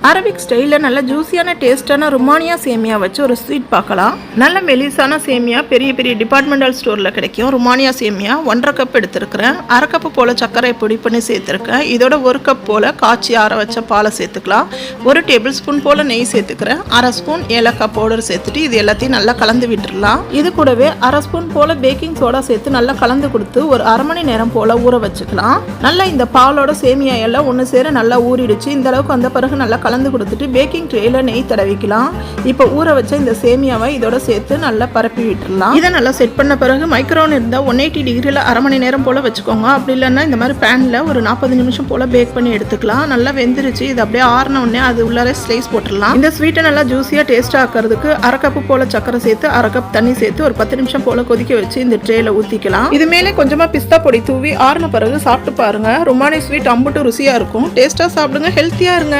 Arabic ஸ்டைலில் நல்ல ஜூஸியான டேஸ்டான ருமானியா சேமியா வச்சு ஒரு ஸ்வீட் பார்க்கலாம். நல்ல மெலிசான சேமியா பெரிய பெரிய டிபார்ட்மெண்டல் ஸ்டோரில் கிடைக்கும். ருமானியா சேமியா 1.5 கப் எடுத்துருக்கிறேன். 1/2 கப்பு போல் சர்க்கரை பொடி பண்ணி சேர்த்துருக்கேன். இதோட 1 கப் போல் காய்ச்சி ஆற வச்ச பாலை சேர்த்துக்கலாம். 1 டேபிள் ஸ்பூன் போல் நெய் சேர்த்துக்கிறேன். 1/2 ஸ்பூன் ஏலக்காய் பவுடர் சேர்த்துட்டு இது எல்லாத்தையும் நல்லா கலந்து விட்டுடலாம். இது கூடவே 1/2 ஸ்பூன் போல் பேக்கிங் சோடா சேர்த்து நல்லா கலந்து கொடுத்து ஒரு 1/2 மணி நேரம் போல் ஊற வச்சுக்கலாம். நல்லா இந்த பாலோட சேமியா எல்லாம் ஒன்று சேர நல்லா ஊறிடுச்சு. இந்த அளவுக்கு வந்த பிறகு நல்லா கலந்து கொடுத்துட்டு பேக்கிங் ட்ரேல நெய் தடவிக்கலாம். இப்போ ஊற வச்ச இந்த சேமியாவை இதோட சேர்த்து நல்லா பரப்பி விட்டுடலாம். இதை நல்லா செட் பண்ண பிறகு மைக்ரோவன் இருந்தால் 180 டிகிரியில் 1/2 மணி நேரம் போல் வச்சுக்கோங்க. அப்படி இல்லைன்னா இந்த மாதிரி பேனில் ஒரு 40 நிமிஷம் போல் பேக் பண்ணி எடுத்துக்கலாம். நல்லா வெந்துருச்சு. இது அப்படியே ஆறின உடனே அது உள்ளார ஸ்லைஸ் போட்டுடலாம். இந்த ஸ்வீட்டை நல்லா ஜூஸியாக டேஸ்ட் ஆக்கிறதுக்கு 1/2 கப்பு போல் சக்கரை சேர்த்து 1/2 கப் தண்ணி சேர்த்து ஒரு 10 நிமிஷம் போல் கொதிக்க வச்சு இந்த ட்ரேல ஊற்றிக்கலாம். இது மேலே கொஞ்சமாக பிஸ்தா பொடி தூவி ஆறின பிறகு சாப்பிட்டு பாருங்க. ருமானி ஸ்வீட் அம்புட்டு ருசியாக இருக்கும். டேஸ்ட்டாக சாப்பிடுங்க, ஹெல்த்தியாக இருங்க.